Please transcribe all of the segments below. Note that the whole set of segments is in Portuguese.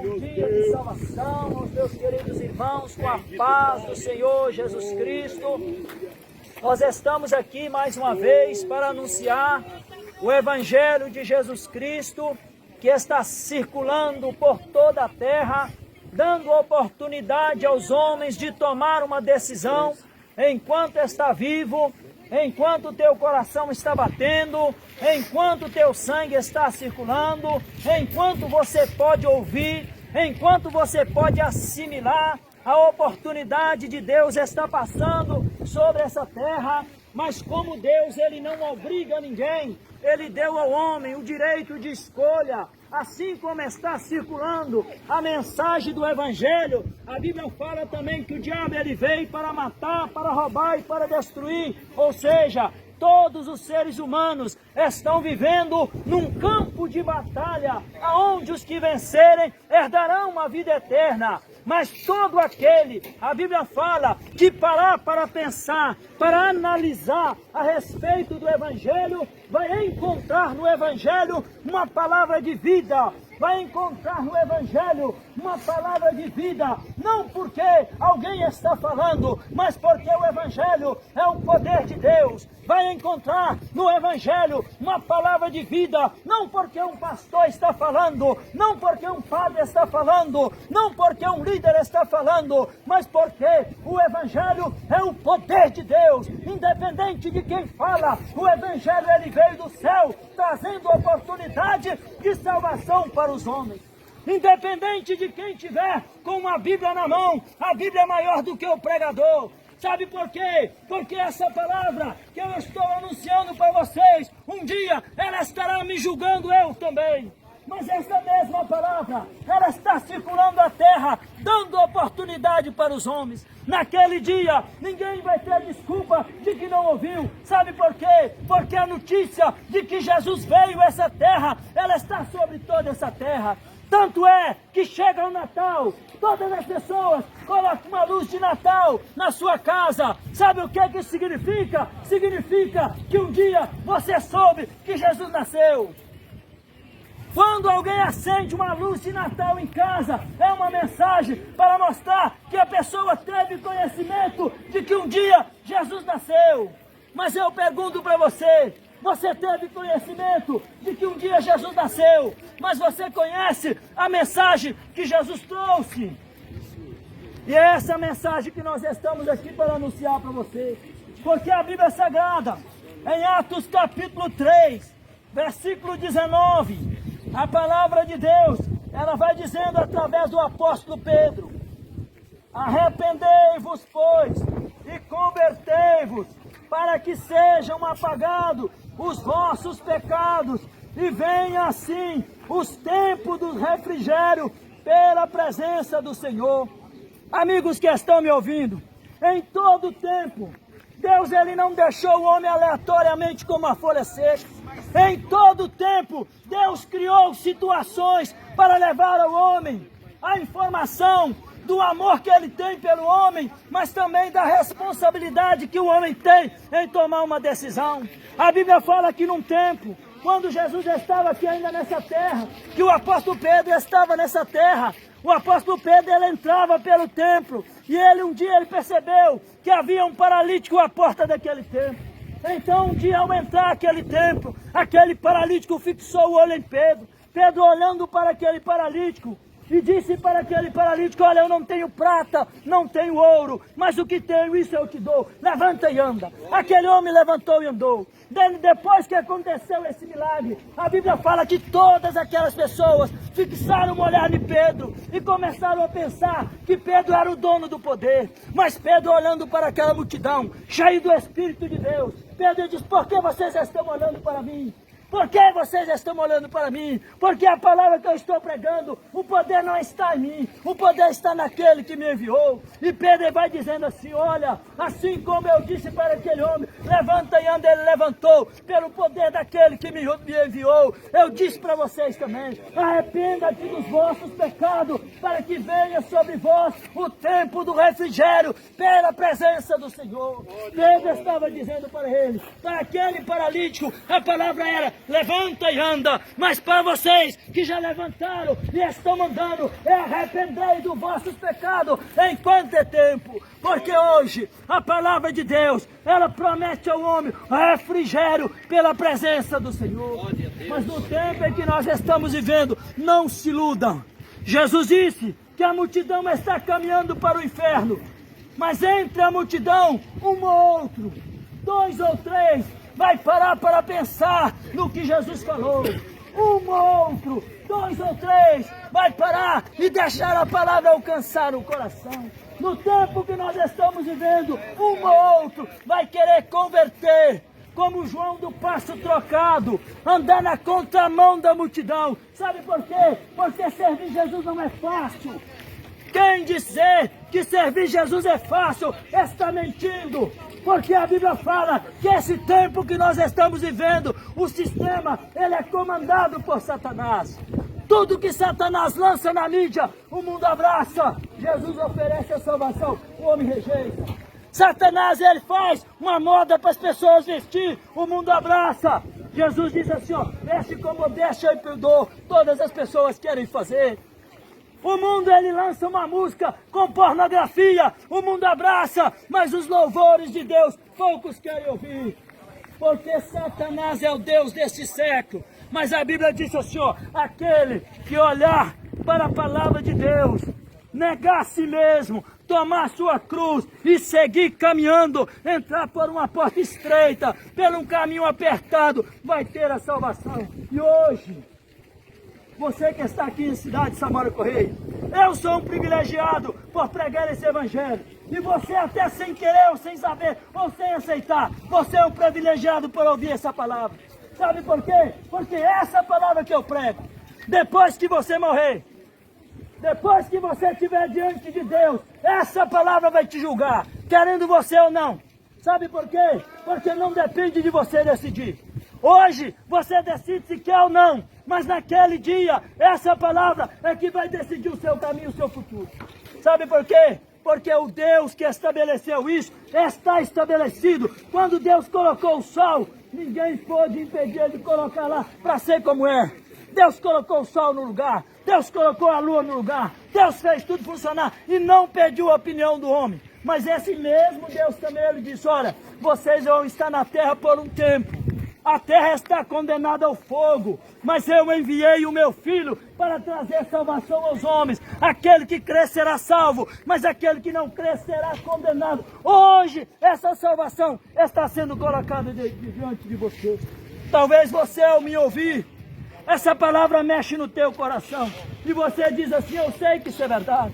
bom dia de salvação aos meus queridos irmãos, com a paz do Senhor Jesus Cristo. Nós estamos aqui mais uma vez para anunciar o Evangelho de Jesus Cristo, que está circulando por toda a terra, dando oportunidade aos homens de tomar uma decisão enquanto está vivo, enquanto teu coração está batendo, enquanto teu sangue está circulando, enquanto você pode ouvir, enquanto você pode assimilar, a oportunidade de Deus está passando sobre essa terra. Mas como Deus, Ele não obriga ninguém, Ele deu ao homem o direito de escolha. Assim como está circulando a mensagem do Evangelho, a Bíblia fala também que o diabo ele veio para matar, para roubar e para destruir. Ou seja, todos os seres humanos estão vivendo num campo de batalha, aonde os que vencerem herdarão uma vida eterna. Mas todo aquele, a Bíblia fala, que parar para pensar, para analisar a respeito do Evangelho, vai encontrar no Evangelho uma palavra de vida. Vai encontrar no Evangelho uma palavra de vida, não porque alguém está falando, mas porque o Evangelho é o poder de Deus. Vai encontrar no Evangelho uma palavra de vida, não porque um pastor está falando, não porque um padre está falando, não porque um líder está falando, mas porque o Evangelho é o poder de Deus. Independente de quem fala, o Evangelho ele veio do céu, trazendo oportunidade de salvação para os homens. Independente de quem tiver com uma Bíblia na mão, a Bíblia é maior do que o pregador. Sabe por quê? Porque essa palavra que eu estou anunciando para vocês, um dia ela estará me julgando eu também. Mas essa mesma palavra, ela está circulando a terra, dando oportunidade para os homens. Naquele dia, ninguém vai ter desculpa de que não ouviu. Sabe por quê? Porque a notícia de que Jesus veio a essa terra, ela está sobre toda essa terra. Tanto é que chega o Natal, todas as pessoas colocam uma luz de Natal na sua casa. Sabe o que isso significa? Significa que um dia você soube que Jesus nasceu. Quando alguém acende uma luz de Natal em casa, é uma mensagem para mostrar que a pessoa teve conhecimento de que um dia Jesus nasceu. Mas eu pergunto para você, você teve conhecimento de que um dia Jesus nasceu, mas você conhece a mensagem que Jesus trouxe? E é essa mensagem que nós estamos aqui para anunciar para você. Porque a Bíblia Sagrada, em Atos capítulo 3, versículo 19, a palavra de Deus, ela vai dizendo através do apóstolo Pedro: arrependei-vos, pois, e convertei-vos, para que sejam apagados os vossos pecados, e venha assim os tempos do refrigério pela presença do Senhor. Amigos que estão me ouvindo, em todo tempo, Deus ele não deixou o homem aleatoriamente como uma folha seca. Em todo tempo, Deus criou situações para levar ao homem a informação do amor que ele tem pelo homem, mas também da responsabilidade que o homem tem em tomar uma decisão. A Bíblia fala que num tempo, quando Jesus estava aqui ainda nessa terra, que o apóstolo Pedro estava nessa terra, o apóstolo Pedro ele entrava pelo templo, e um dia ele percebeu que havia um paralítico à porta daquele templo. Então um dia ao entrar aquele templo, aquele paralítico fixou o olho em Pedro. Pedro olhando para aquele paralítico, e disse para aquele paralítico: olha, eu não tenho prata, não tenho ouro, mas o que tenho, isso eu te dou. Levanta e anda. Aquele homem levantou e andou. Depois que aconteceu esse milagre, a Bíblia fala que todas aquelas pessoas fixaram o olhar de Pedro e começaram a pensar que Pedro era o dono do poder. Mas Pedro, olhando para aquela multidão, cheio do Espírito de Deus, Pedro diz: por que vocês estão olhando para mim? Por que vocês estão olhando para mim? Porque a palavra que eu estou pregando, o poder não está em mim, o poder está naquele que me enviou. E Pedro vai dizendo assim: olha, assim como eu disse para aquele homem, levanta e anda, ele levantou, pelo poder daquele que me enviou. Eu disse para vocês também: arrependa-te dos vossos pecados, para que venha sobre vós o tempo do refrigério, pela presença do Senhor. Pedro estava dizendo para ele, para aquele paralítico, a palavra era: levanta e anda. Mas para vocês que já levantaram e estão andando, arrependei dos vossos pecados enquanto é tempo. Porque hoje a palavra de Deus, ela promete ao homem refrigério pela presença do Senhor. Mas no tempo em que nós estamos vivendo, não se iludam. Jesus disse que a multidão está caminhando para o inferno. Mas entre a multidão, um ou outro, 2 ou 3, vai parar para pensar no que Jesus falou. Um ou outro, 2 ou 3, vai parar e deixar a palavra alcançar o coração. No tempo que nós estamos vivendo, um ou outro vai querer converter, como João do Passo Trocado, andar na contramão da multidão. Sabe por quê? Porque servir Jesus não é fácil. Quem dizer que servir Jesus é fácil, está mentindo. Porque a Bíblia fala que esse tempo que nós estamos vivendo, o sistema, ele é comandado por Satanás. Tudo que Satanás lança na mídia, o mundo abraça. Jesus oferece a salvação, o homem rejeita. Satanás, ele faz uma moda para as pessoas vestir, o mundo abraça. Jesus diz assim, ó, veste como deixa e perdoa, todas as pessoas querem fazer. O mundo, ele lança uma música com pornografia, o mundo abraça, mas os louvores de Deus, poucos querem ouvir. Porque Satanás é o Deus desse século. Mas a Bíblia diz assim, ó, aquele que olhar para a palavra de Deus, negar a si mesmo, tomar sua cruz e seguir caminhando, entrar por uma porta estreita, por um caminho apertado, vai ter a salvação. E hoje, você que está aqui em Cidade de Samara Correia, eu sou um privilegiado por pregar esse evangelho. E você até sem querer, ou sem saber, ou sem aceitar, você é um privilegiado por ouvir essa palavra. Sabe por quê? Porque essa palavra que eu prego, depois que você morrer, depois que você estiver diante de Deus, essa palavra vai te julgar, querendo você ou não. Sabe por quê? Porque não depende de você decidir. Hoje você decide se quer ou não, mas naquele dia, essa palavra é que vai decidir o seu caminho, o seu futuro. Sabe por quê? Porque o Deus que estabeleceu isso, está estabelecido. Quando Deus colocou o sol, ninguém pôde impedir de colocar lá para ser como é. Deus colocou o sol no lugar, Deus colocou a lua no lugar, Deus fez tudo funcionar e não pediu a opinião do homem. Mas esse mesmo Deus também, ele disse, olha, vocês vão estar na terra por um tempo. A terra está condenada ao fogo, mas eu enviei o meu filho para trazer salvação aos homens. Aquele que crer será salvo, mas aquele que não crer será condenado. Hoje, essa salvação está sendo colocada diante de você. Talvez você, ao me ouvir, essa palavra mexe no teu coração. E você diz assim, eu sei que isso é verdade.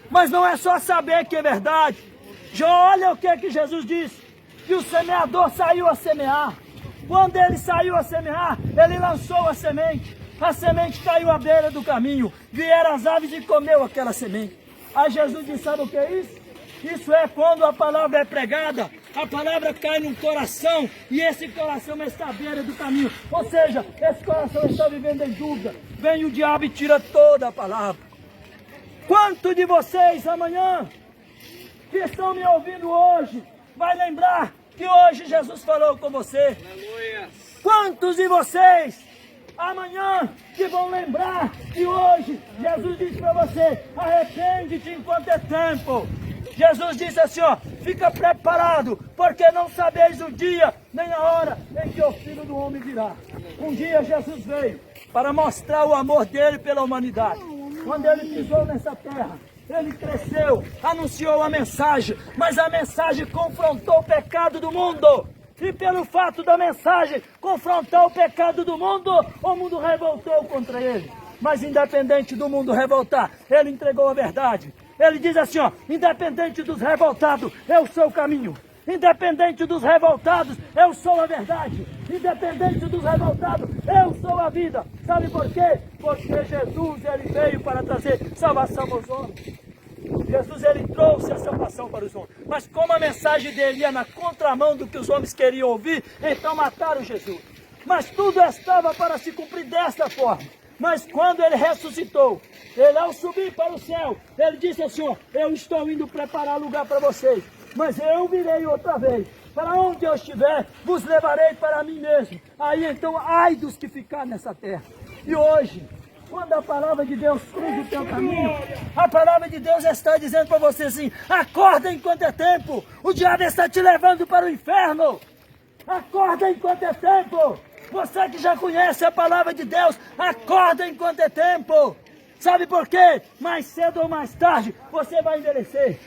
Mas não é só saber que é verdade. Já olha o que Jesus disse. Que o semeador saiu a semear. Quando ele saiu a semear, ele lançou a semente caiu à beira do caminho, vieram as aves e comeu aquela semente. Aí Jesus disse, sabe o que é isso? Isso é quando a palavra é pregada, a palavra cai num coração, e esse coração está à beira do caminho. Ou seja, esse coração está vivendo em dúvida, vem o diabo e tira toda a palavra. Quanto de vocês amanhã, que estão me ouvindo hoje, vai lembrar que hoje Jesus falou com você? Aleluia. Quantos de vocês amanhã que vão lembrar que hoje Jesus disse para você, arrepende-te enquanto é tempo. Jesus disse assim, ó, fica preparado, porque não sabeis o dia nem a hora em que o Filho do Homem virá. Um dia Jesus veio para mostrar o amor dele pela humanidade. Quando ele pisou nessa terra, ele cresceu, anunciou a mensagem, mas a mensagem confrontou o pecado do mundo. E pelo fato da mensagem confrontar o pecado do mundo, o mundo revoltou contra ele. Mas independente do mundo revoltar, ele entregou a verdade. Ele diz assim, ó, independente dos revoltados, eu sou o caminho. Independente dos revoltados, eu sou a verdade. Independente dos revoltados, eu sou a vida. Sabe por quê? Porque Jesus, ele veio para trazer salvação aos homens. Jesus, ele trouxe a salvação para os homens. Mas como a mensagem dele ia na contramão do que os homens queriam ouvir, então mataram Jesus. Mas tudo estava para se cumprir desta forma. Mas quando ele ressuscitou, ele ao subir para o céu, ele disse assim, ó, eu estou indo preparar lugar para vocês. Mas eu virei outra vez para onde eu estiver, vos levarei para mim mesmo. Aí então, ai dos que ficar nessa terra. E hoje, quando a palavra de Deus cruza o teu caminho, a palavra de Deus está dizendo para você assim, acorda enquanto é tempo, o diabo está te levando para o inferno. Acorda enquanto é tempo. Você que já conhece a palavra de Deus, acorda enquanto é tempo. Sabe por quê? Mais cedo ou mais tarde, você vai envelhecer.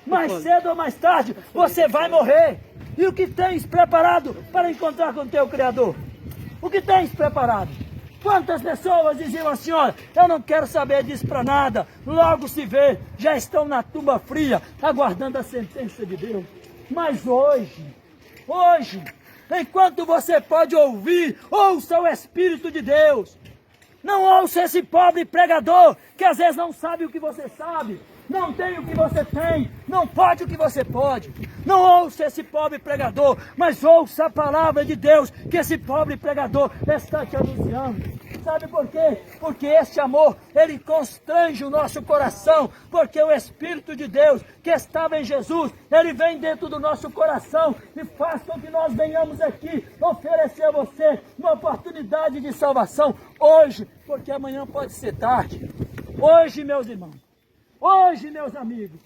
Mais cedo ou mais tarde, você vai morrer. E o que tens preparado para encontrar com o teu Criador? O que tens preparado? Quantas pessoas diziam assim, olha, eu não quero saber disso para nada, logo se vê, já estão na tumba fria, aguardando a sentença de Deus. Mas hoje, enquanto você pode ouvir, ouça o Espírito de Deus. Não ouça esse pobre pregador, que às vezes não sabe o que você sabe, não tem o que você tem, não pode o que você pode. Não ouça esse pobre pregador, mas ouça a palavra de Deus, que esse pobre pregador está te anunciando. Sabe por quê? Porque este amor, ele constrange o nosso coração, porque o Espírito de Deus, que estava em Jesus, ele vem dentro do nosso coração e faz com que nós venhamos aqui oferecer a você uma oportunidade de salvação hoje, porque amanhã pode ser tarde. Hoje, meus irmãos, hoje, meus amigos,